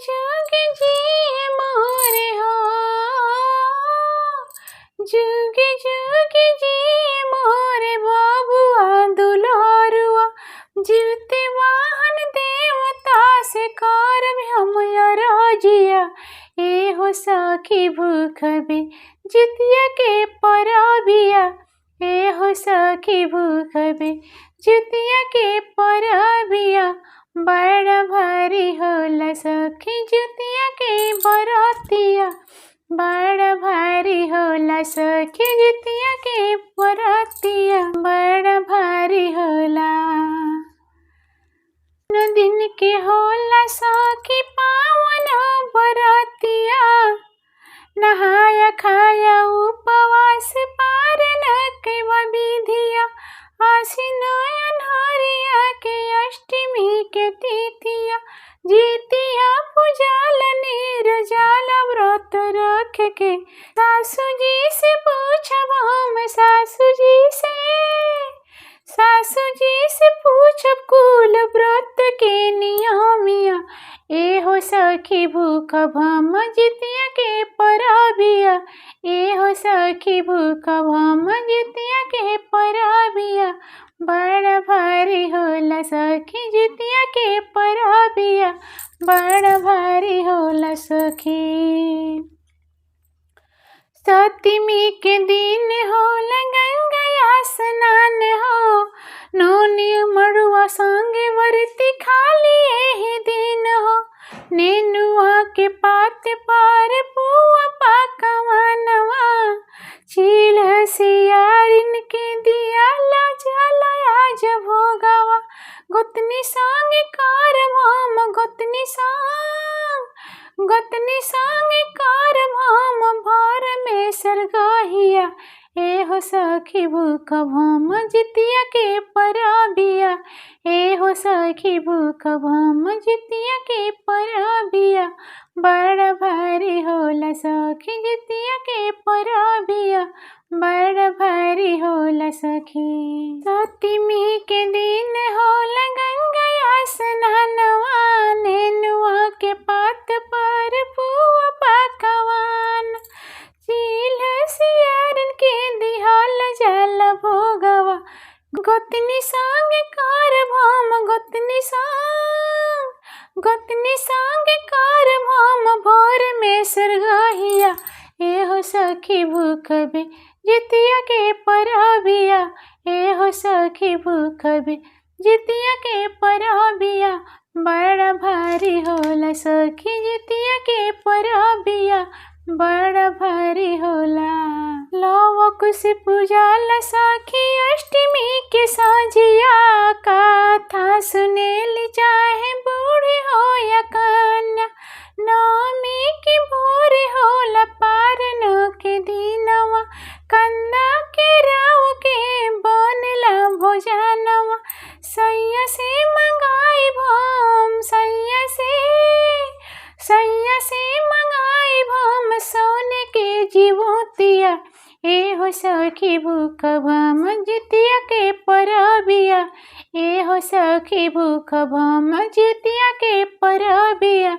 जुग जिए मोरे हो, जुग जुग जिए मोरे बाबुआ दुलारुआ। जीवते वाहन देवता से करब हम अरजिया। ए हो सखी भूखबे जितिया के परबिया। ए हो सखी भूखबे जितिया के परबिया। बड़ा भारी होला सखी जितिया के बरतिया। बड़ा भारी होला सखी जितिया के बरतिया। बड़ा भारी होला दिन के होला सखी पावन बरतिया। नहाया खाया उपवास पारन के विधिया। आसीन अन्हरिया के अष्टमी के तिथिया। जितिया पूजल निर्जल व्रत रख के। सासू जी से पूछब हम सासू जी से पूछब कुल व्रत के नियमिया। ए हो सखी भूखब हम जितिया के परबिया। ए हो सखी भूखब हम जितिया के परबिया। बड़ा भारी होला सखी जितिया के परबिया। बड़ा भारी होला सखी। सप्तमी के दिन होला गंगा स्नान हो। नौनी मड़ुआ संगे व्रती खाली एही दिन हो। नेनुआ के पात पर पुआ पकवानवा। चील सियारिन के दिया जला आज भोगवा। गोतनी संग करब हम गोतनी संग करब हम भर में सरगहिया। ए हो सखी भूखब हम जितिया के परबिया। ए हो सखी भूखब हम जितिया के परबिया। बड़ा भारी होला सखी जितिया के परबिया। बड़ा भारी होला सखी। सप्तमी के दिन होला गंगा स्नानवा। नेनुआ के पात पर पुआ पकवान। चील सियारन के दिहल जल भोगवा। गोतनी संग करब हम गोतनी संग करब हम भोर में सरगहिया। ए हो सखी भूखबे जितिया के परबिया। ए हो सखी भूखबे जितिया के परबिया। बड़ा भारी होला सखी जितिया के परबिया। बड़ा भारी होला। लौक से पूजाला सखी अष्टमी के साँझिया। कथा सुनेली चाहे बूढ़ी हो या कन्या। नवमी के भोर होला पारन के दिनवा। कंदा के राव के बनला भोजनवा। सैया से मंगाइब हम सैया से मंगाइब हम सोने के जीवतिया। ए हो सखी भूखब हम जितिया के परबिया। ए हो सखी भूखब हम जितिया के परबिया।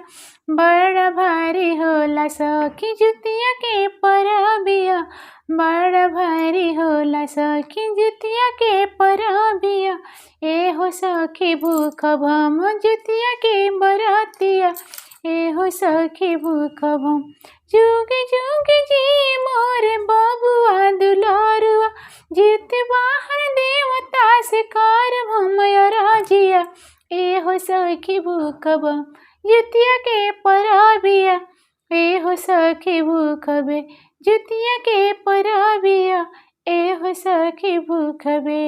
बड़ा भारी होला सखी जितिया के परबिया। बड़ा भारी होला सखी जितिया के परबिया। ए हो सखी भूखब हम जितिया के बरतिया। ए हो सखी भूखब हम जुग जुग जी मोरे बबुआ दुलारुआ। जित वाहन देवता से करब हम अरजिया। ए हो सखी भूखब जितिया के परबिया। ए हो सखी भूखबे जितिया के परबिया। ए हो सखी भूखबे।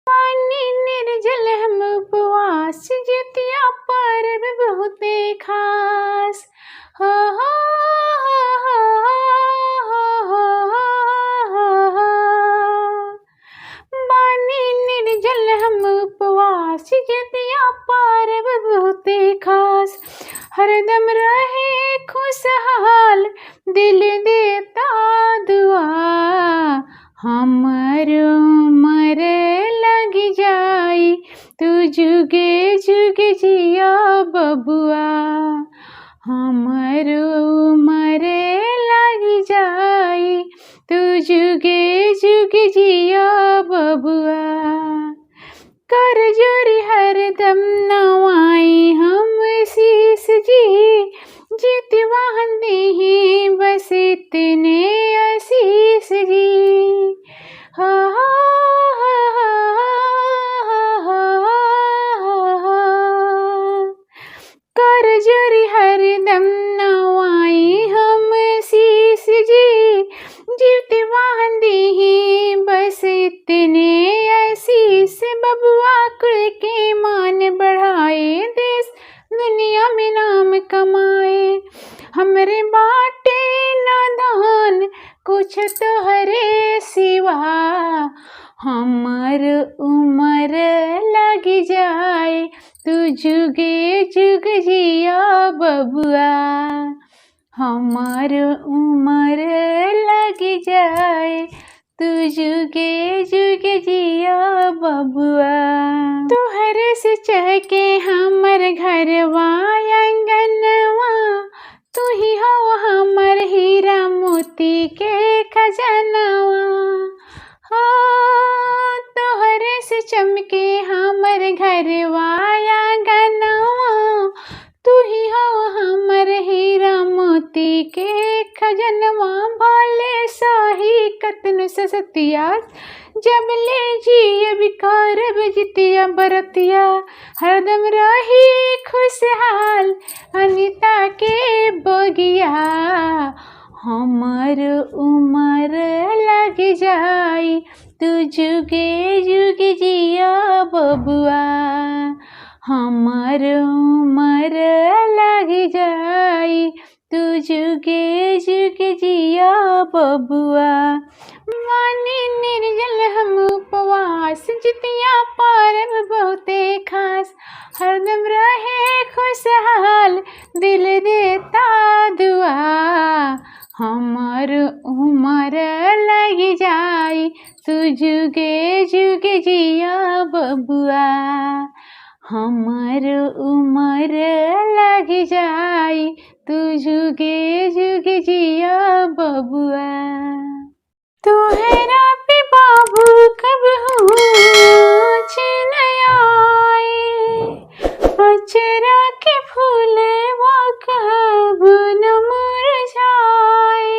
पानी निर्जल हम उपवास जितिया परब बहुते खास। हो हो पानी निर्जल हम उपवास जितिया परब बहुते खास। हरदम रहे खुशहाल दिल देता दुआ। हमर उमर लग जाई तू जुगे जुगे जिया बबुआ। हमर उमर लग जाई तू जुगे जुग जिया बबुआ। कर जोरी हरदम नवाई हम शीस जी, जीत वाहन देही बस इतने आशीष जी। हा हा कर जोरी हरदम नवाई हम शीस जी, जीत वाहन देही बस इतने आशीष। बबुआ कुल के मान बढ़ाए, देश दुनिया में नाम कमाए। हमरे बाटे नादान कुछ तोहरे सिवा, हमर उमर लग जाए तू जुगे जुग जिया बबुआ। हमर उमर लग जाए तू जुगे जुग जिया बबुआ। तोहरे से चहके हमर घरवा आंगनवा, तू ही हो हमर हीरा मोती के खजनवा। हो तोहरे से चमके हमर घरवा आंगनवा, तू ही हो हमर हीरा मोती के खजनवा। भले सही कतन ससतिया, जब ले जिए बिकारब जितिया बरतिया। हरदम रही खुशहाल अनिता के बगिया, हमर उमर लग जाई तू जुगे जुग जिया बबुआ। हमर उमर लग जाई तू जुगे जुग जिया बबुआ। मानी निर्जल हम उपवास, जितिया पारब बहुते खास। हरदम रहे खुशहाल दिल देता दुआ, हमर उमर लग जाई तू जुगे जुग जिया बबुआ। हमर उमर लग जाई तू जुगे जुग जिया बबुआ। तोहरा पे बाबू कब आए, अचरा के फूलवा कब न मुरझाए।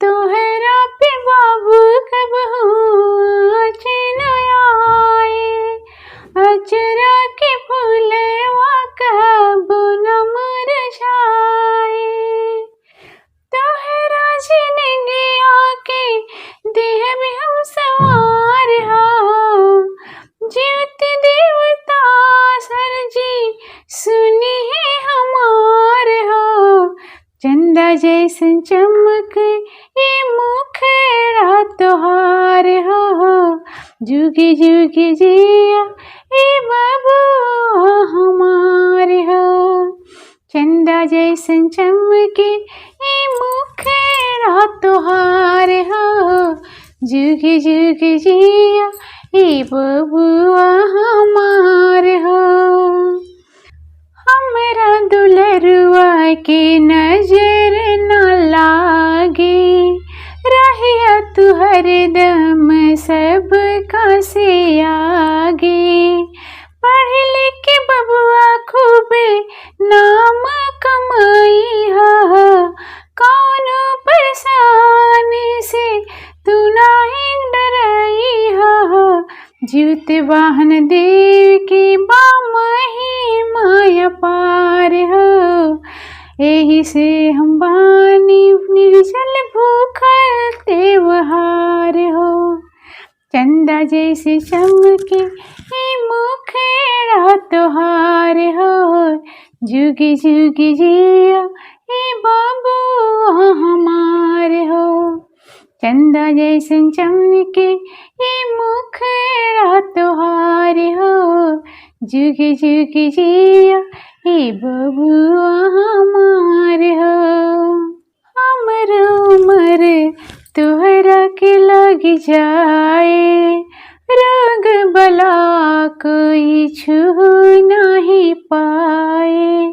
तोहरा पे बाबू कब आए, अचरा के फूलवा कब न मुरझाए। तोहरा जिंदगी आके देह में हम सवार हो, जीवते देवता सर जी सुनी है हमार हो। चंदा जैसन चमक ये मुखड़ा तोहार हो, जुगी जुगी जिया ये बबुआ हमार हो। चंदा जैसन चमके ये मुखड़ा तोहार हो, जुगी जुगी जिया ये बबुआ हमार हो। हमरा दुलरुआ के नजर न लागे, रहिया तू हरदम सब का से आगे। पढ़ लिख के बबुआ खूबे नाम कमाई हा, कौनो परेशानी से तू नहीं डराई हा। जीवत वाहन देव की बामही माया पार हो, एही से हम बानी निर्जल भूखल त्योहार हो। चंदा जैसे चमके ये मुखड़ा तोहार हो, जुगी जुगी जिया ये बबुआ हमार हो। चंदा जैसन चमके ये मुखड़ा तोहार हो, जुगी जुगी जिया ये बबुआ हमार हो। हमर उमर तोहरा के लग जाए, रोग बला कोई छू नहीं पाए।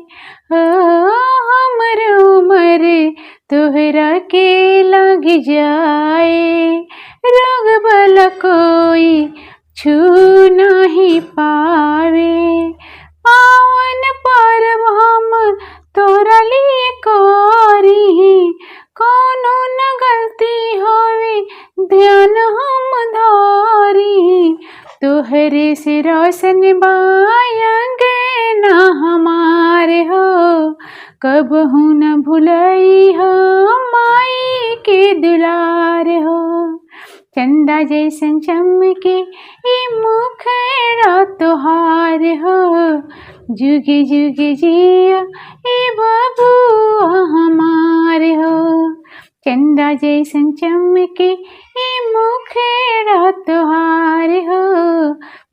तोहरे से रोशन बायंगना हमारे हो, कबहू न भुलई हो माई के दुलार हो। चंदा जैसन चमके ई मुखड़ा तोहार हो, जुगे जुगे जिया ए बबुआ हमार हो। चंदा जैसन चमके ए मुखड़ा तोहार हो,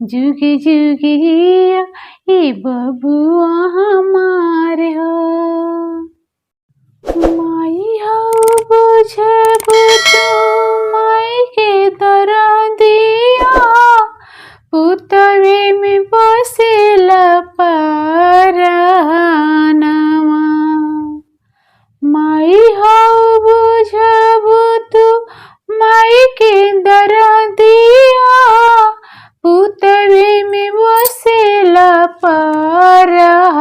जुगे जुगे जिया ए बबुआ हमार हो। माई हो बुझबू तू माई के दरदिया, पुतवे में बसेला परानवा। माई हो बुझबू तू माई के दरदिया, पुतवे में बसेला परानवा।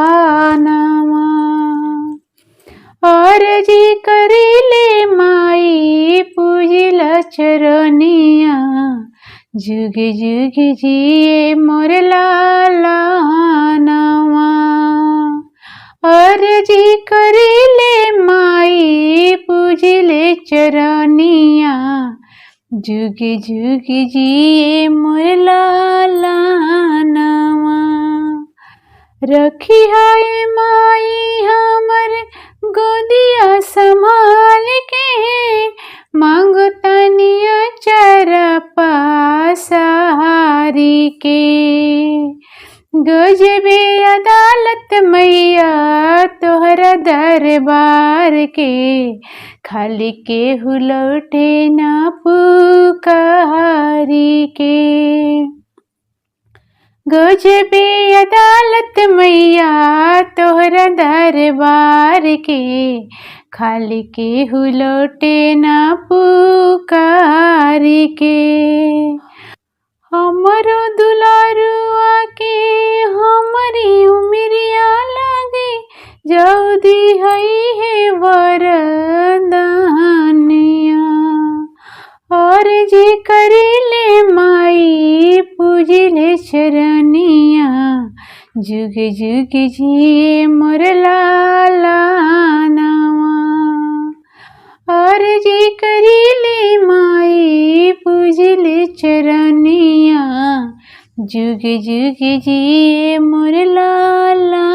अर्जी करिले माई पूजिला चरनिया, जुगे जुगे जिए मोर लालनवा। अर्जी करिले माई पूजिले चरनिया, जुगे जुगे जिए मोर लालनवा। रखी है माई हमर गोदिया संभाल के, मांगो तनिया चरा पासहारी के। गजबे अदालत मैया तोहरा दरबार के, खाली के हुलौटे ना पुकारी के। गजबे अदालत मैया तोहरा दरबार के, खाली के हुलौटे ना पुकारी के। हमरो दुलारुआ के हमारी उमरिया लागे, जल्दी हई है वरदानिया। और जे करिले माई पूजिले चरनिया, जुगे जुगे जिए मोर लालनवा। और जे करिले माई पूजिले चरनिया, जुगे जुगे जिए मोर लालनवा।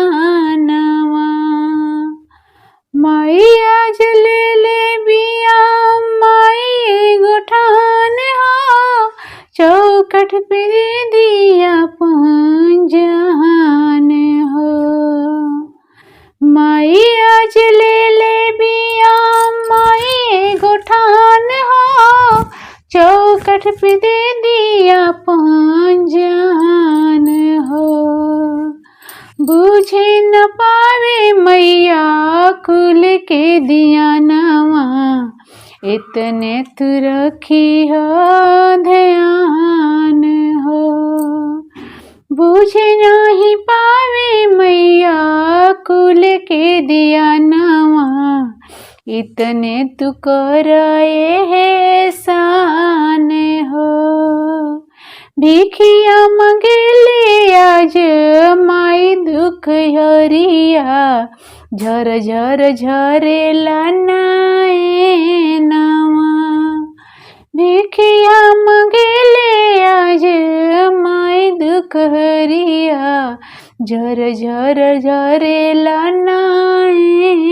माई आज ले ले बिया माई गोठान हो, चौखट पे दे दिया पंजहान हो। माई आज ले ले बिया माई गोठान हो, चौखट पे दे दिया पंजहान हो। बुझे न पावे मैया कुल के दिया नवा, इतने तू रखी हो ध्यान हो। बुझे नहीं पावे मैया कुल के दिया नवा, इतने तू कराए है शान हो। भिखिया मंगेले आज माई दुख हरिया, झर झर झरेला नैनवा। भिखिया मंगेले आज माई दुख हरिया, झर झर झरेला नैनवा।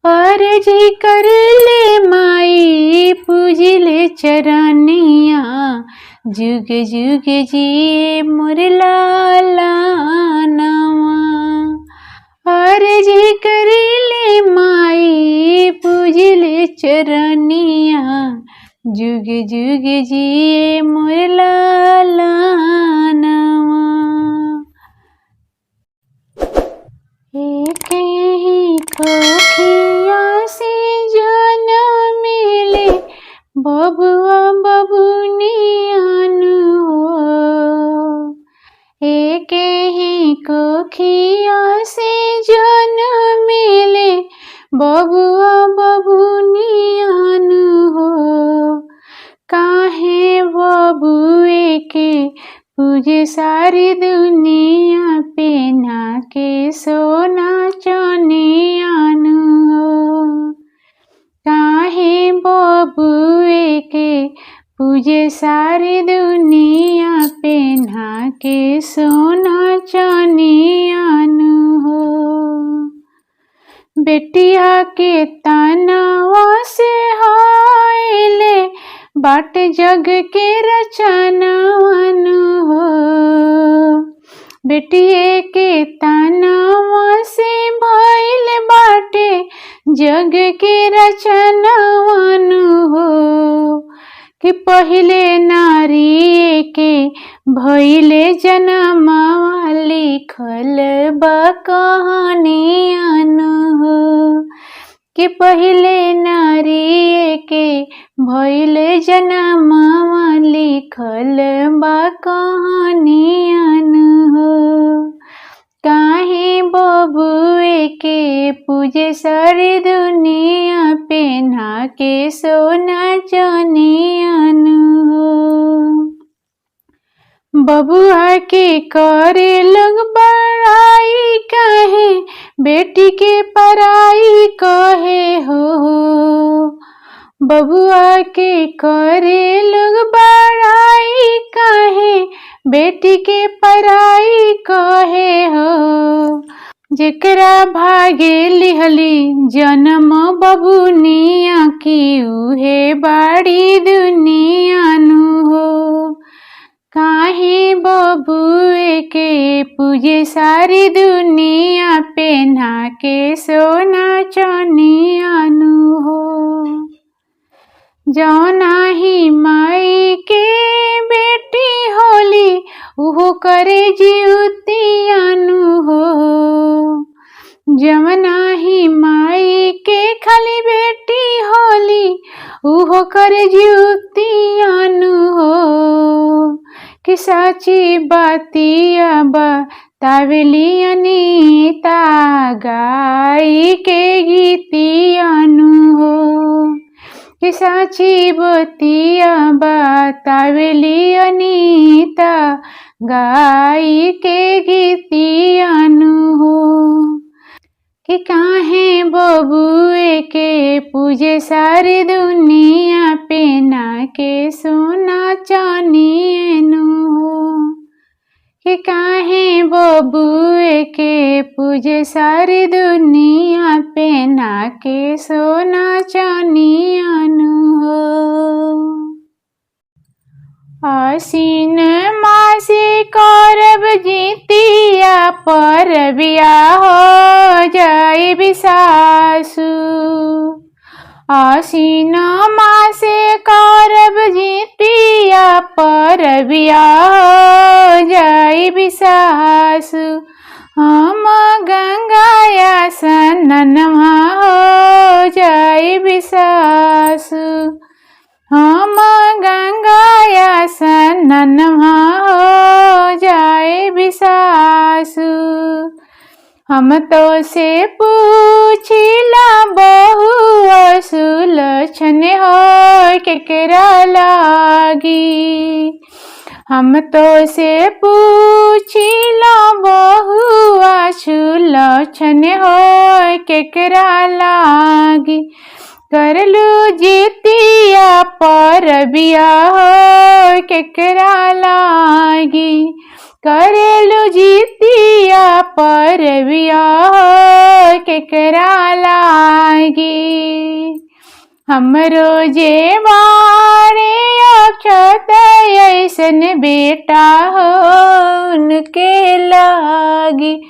अर्जी करले माई पूजिले चरनिया, जुगे जुगे जिए मोर लालनवा। अर्जी करले माई पूजिले चरनिया, जुगे जुगे जिए मोर लालनवा। एक ही खोखिया से जनम मिले, बबुआ बबुनियान हो। एक ही कोखिया से जनम मिले, बबुआ बबुनियान हो। काहे के पूजे सारी दुनिया, पेन्हा के सोना चनियान हो। काहे बबुए के पूजे सारी दुनिया, पेन्हा के सोना चनियान हो। बेटिया के तनवा से होइले बाट जग के रचनवन हो। बेटिए के तनवा से भइल बाटे जग के रचनवन हो। कि पहिले नारी के भइले जनमवा, लिखल बा कहानियन हो। कि पहिले नारी के भइले जनमवा, लिखल बा कहानियन हो। काहे बबुए के पूजे सारी दुनिया, पेन्हा के सोना चनियान हो। बबुआ के करे लोग बड़ाई, काहे बेटी के पराई कहे हो। बबुआ के करे लोग बड़ाई, काहे बेटी के पराई कहे हो। जेकरा भागे लिहली जन्म बबुनिया, की उहे बाड़ी दुनियान हो। काहे बबुए के पूजे सारी दुनिया, पेन्हा के सोना चनियान हो। जौना ही माई के बेटी होली, उहो करे जिउतियान हो। जौना ही माई के खाली बेटी होली, उहो करे जिउतियान हो। कि साची बातिया बतावेली अनीता, गाई के गीतियान हो। कि साची बतिया बतावेली अनीता, गाई के गीतियान हो। कि काहे बबुए के पूजे सारी दुनिया, पेन्हा के सोना चनियान हो। कि काहे बबुए के पूजे सारी दुनिया, पेन्हा के सोना चनियान हो। आसीन मासे करब जितिया, परबिया हो जाई बिसासु। आसीन मासे करब जितिया, परबिया हो जाई बिसासु। हम गंगाया स्नानवा हो जाई बिसासु। हम गंगाया स्नानवा हो जाए बिसासु। हम तो से पूछिला बहु, सुलक्षण हो केकरा लागी। हम तो से पूछिला बहु, सुलक्षण हो केकरा लागी। करलू जितिया परबिया हो केकरा लागी। करलू जितिया परबिया हो केकरा लागी। हमरो जे बारे अक्षत ऐसन बेटा हो, उनके लागी।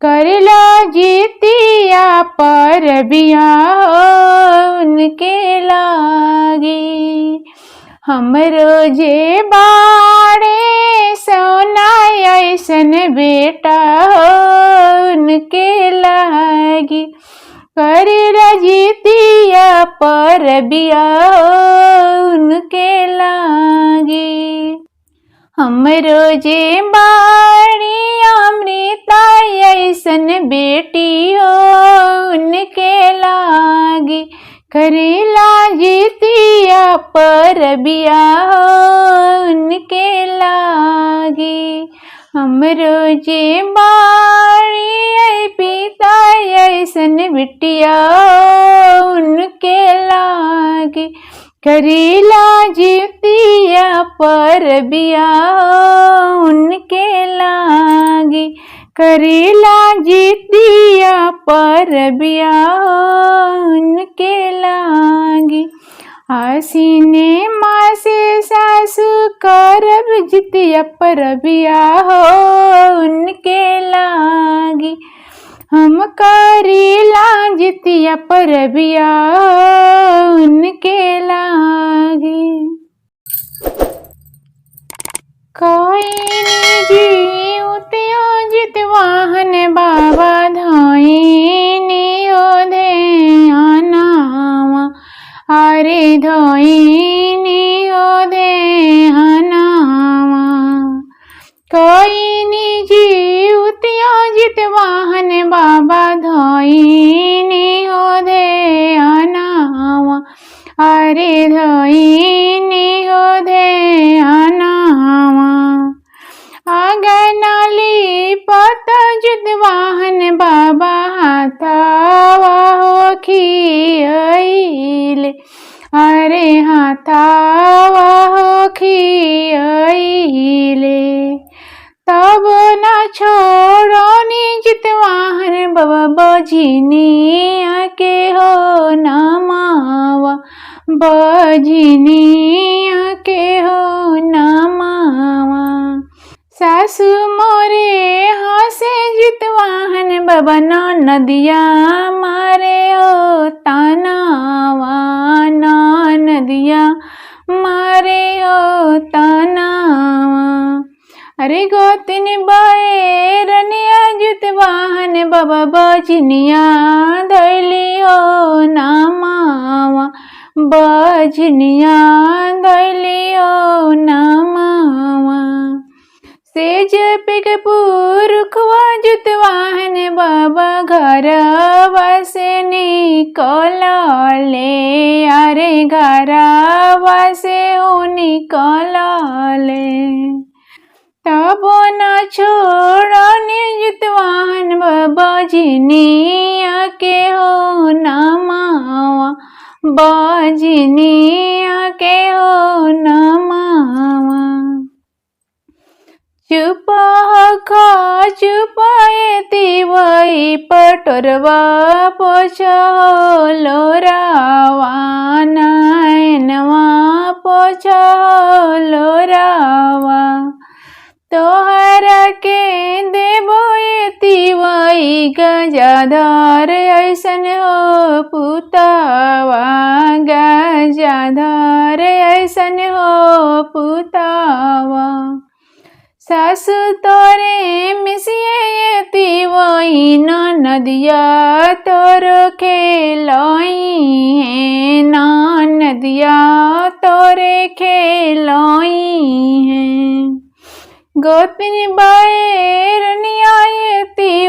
करला जितिया परबिया हो, उनके लागी। हमरो जे बाड़े सोना ऐसन बेटा हो, उनके लागी। करला जितिया परबिया हो, उनके लागी। हमरो जे बाड़ी अमृता ऐसन बेटी हो, उनके लागी। करेला जितिया परबिया हो, उनके लागी। लागी। हमरो जे बाड़ी पिता ऐसन बिटिया उनके लागी। करीला जितिया पर बिया उनके लागी। करीला जितिया पर बिया उनके लागी। आसीने मासे सासु करब जितिया पर बिया हो उनके लागी। हम करीला जितिया पर बिया उनके लागी। कोई जी उतियो जितवाहन बाबा धोइनी ओधे आनावा। अरे धोइनी ओधे आनावा। कोई जी उतियो जितवाहन बाबा धोइनी ओधे आनावा। अरे धोइनी ओधे आनावा। आगनाली पत जुतवाहन बाबा हाथावा हो खियाइले। अरे हाथावा हो खियाइले। तब न छोड़नी जितवाहन बाबा बजनिया के हो नमावा। बजनिया के हो नमावा। सासु मोरे हसे जितवाहन बाबा नदिया मारे हो तनावा। नदिया मारे हो तनावा। अरे गोतिन बैरनिया जितवाहन बाबा बजनिया धैली हो नमावा। बजनिया धैली हो नमावा। सेज पिक पुरखवा जुतवाहन बाबा घरवा से निकलले। अरे घरवा से ओ निकलले। तब न छोड़नी जुतवाहन बाबा बजनिया के हो नमावा। बजनिया के हो नमावा। चुपा चुपाए वही पटरवा पोछो लोरावा। नैनवा पोछो लोरावा। तोहरा के देबो वही गजाधर ऐसन हो पुतावा। गजाधर ऐसन हो पुतावा। सासु तोरे मिसिए वही नदिया तोरो खेलोई है। नदिया तोरे खेलोई है। गोतिन बैरनिया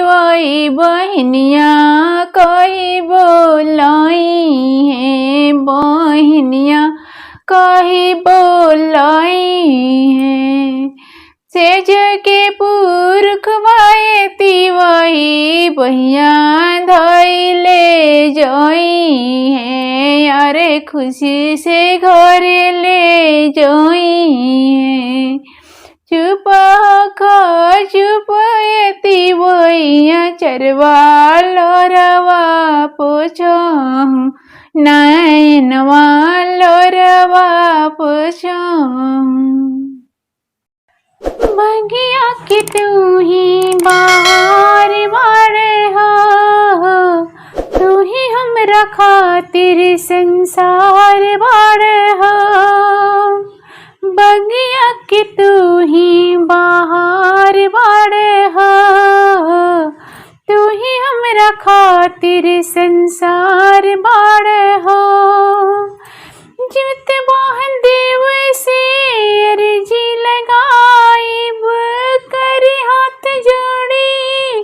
वही बहनिया कही बोलाई है। बहनिया कही बोलाई है। सेज के पुरखवाए वही बहिया धैले जोई है। अरे खुशी से घर ले जोई है। चुप चुप वही चरवा लोरवा पोछो। नैनवा लोरवा पोछो। बगिया के तू ही बाहर बाड़े हो। तू ही हमरा खातिर संसार बाड़े हो। बगिया के तू ही बाहर बाड़े हो। तू ही हमरा खातिर संसार बाड़े हो। जीवित बहन देव से अर्जी लगाइब। करी हाथ जोड़ी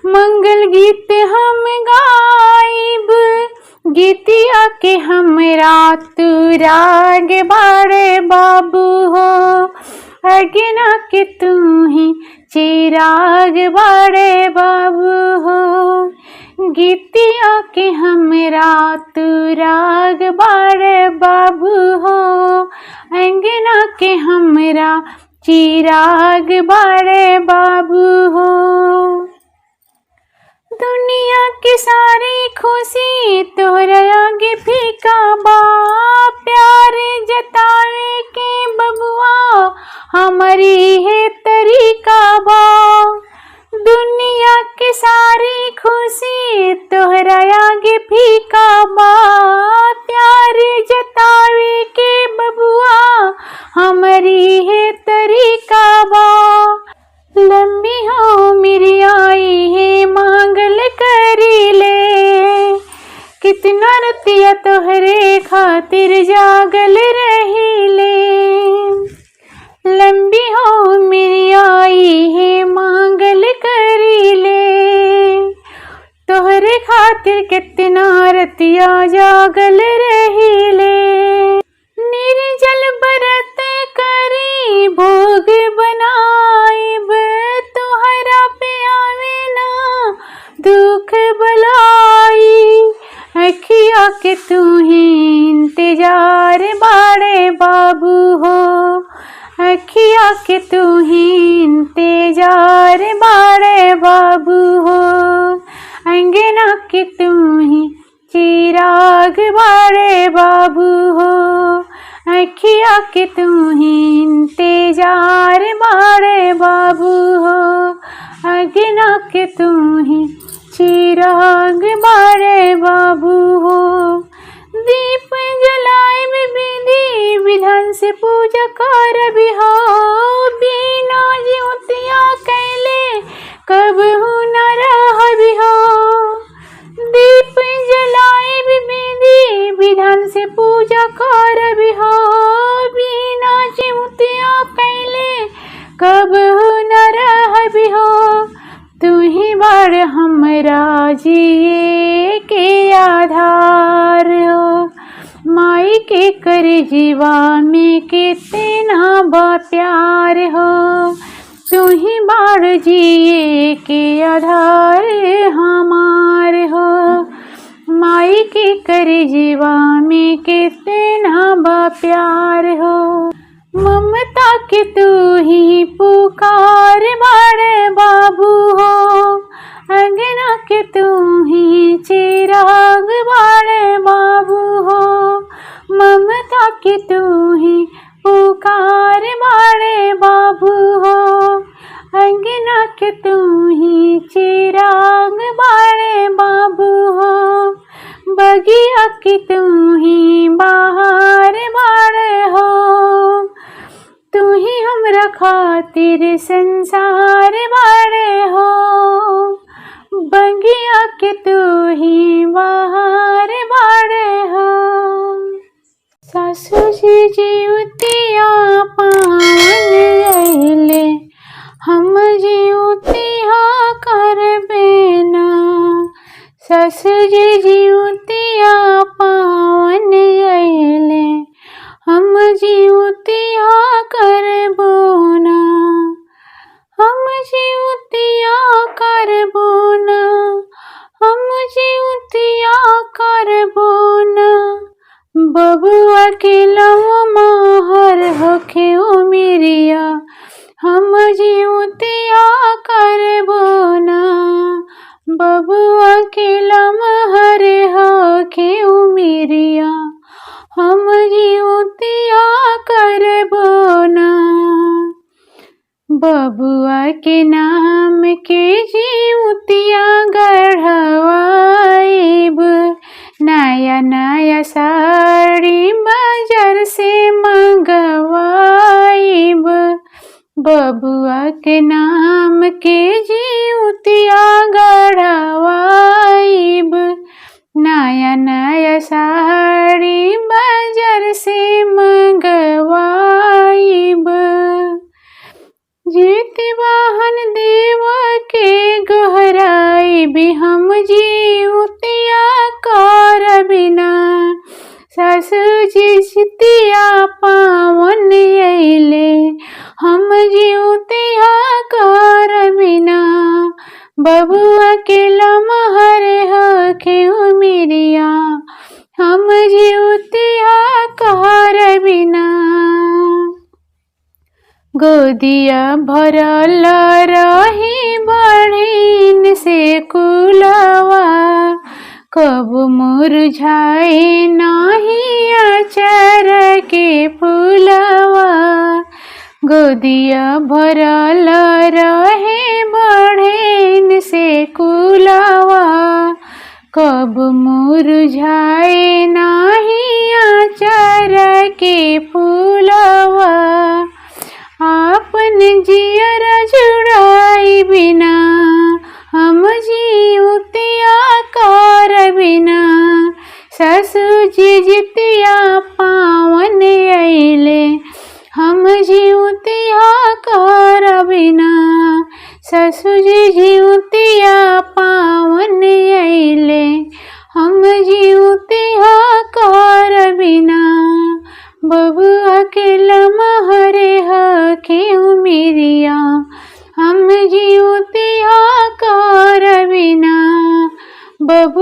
मंगल गीत हम गाइब। गीतिया के हमरा तू राग बाड़े बाबू हो। अगना के तू ही चिराग बाड़े बाबू हो। गीतिया के हमरा तू राग बाड़े बाबू हो। अंगना के हमरा चिराग बाड़े बाबू हो। दुनिया की सारी खुशी तोहरा आगे फीका बा। प्यार जतावे के बबुआ हमारी है तरीका बा। दुनिया की सारी खुशी तोहरा आगे फीका बा। प्यार जतावे के बबुआ हमारी है तरीका बा। लंबी हो मेरी आई है मांगल करी ले। कितना रतिया तोहरे खातिर जागल रही ले। लंबी हो मेरी आई है मांगल करी ले। तोहरे खातिर कितना रतिया जागल रही ले। निर्जल बरत करी भोग बनाइब। तोहरा पे आवे ना दुख बलाई। अखिया के तू ही इंतजार बाड़े बाबू हो। अखिया के तू ही इंतजार बाड़े बाबू हो। अंगना के तू ही चिराग बाड़े बाबू हो। अखिया के तू ही इंतजार बाड़े बाबू हो। अंगना के तू ही चिराग बाड़े बाबू हो। दीप जलाए विधि विधान से पूजा कर भी हो। बिना ज्योतिया कैले कब न रह भी हो। दीप जलाए विधि विधान से पूजा कर भी हो। बिना ज्योतिया कैले कब न रह भी हो। तू ही बाड़ हमरा जिए के आधार हो। माई के कर जीवा में कितना बा प्यार हो। तू ही बाड़ जिए के आधार हमार हो। माई के कर जीवा में कितना बा प्यार हो। ममता के तू ही पुकार बाड़े बाबू हो। अंगना के तू ही चिराग बाड़े बाबू हो। ममता के तू ही पुकार बाड़े बाबू हो। अंगना के तू ही चिराग बाड़े बाबू हो। बगिया के तू ही बाहर बाड़े हो। तू ही हमरा खातिर संसार बाड़े हो। बगिया के तू ही बाहर बाड़े हो। सासू जी जीवतिया पावन अइले। हम जीवतिया करबे ना। सासू जी जीवतिया पावन अइले। हम जीवतिया करबो ना। हम जीवतिया करबो ना। हम जीवतिया करबो ना। बबुआ के लव महर होखे उमिरिया। हम जीवतिया करबो ना। बबुआ के लव महर होखे उमिरिया। हम जीवतिया करबो ना। बबुआ के नाम के जीवतिया गढ़वाइब। नया नया साड़ी बाजार से मंगवाइब। बबुआ के नाम के जीवतिया गढ़वाइब। नया नया साड़ी बाजार से मंगवाइब। जीती वाहन देव के गहराई भी हम जीवतिया कर बिना। सासू जी जितिया पावन अइले। हम बबुआ के लमहर हखे उमिरिया हम जीवतिया कहर बिना। गोदिया भरल रही बहिन से कुलवा कब मुरझाए नाही अचार के फूलवा। गोदिया भरल रहे बहिन से कुलवा कब मुरझाए नाही अचार के फूलवा। आपन जियर जुड़ाई बिना हम जीवतिया कर बिना। ससुजी जितिया पावन अइले हम जीवतिया कर बिना। ससुजी जीवतिया पावन अइले हम जीवतिया कर बिना। बबुआ के लमहरे हखे उमिरिया हम जीवतिया कर बिना। बबुआ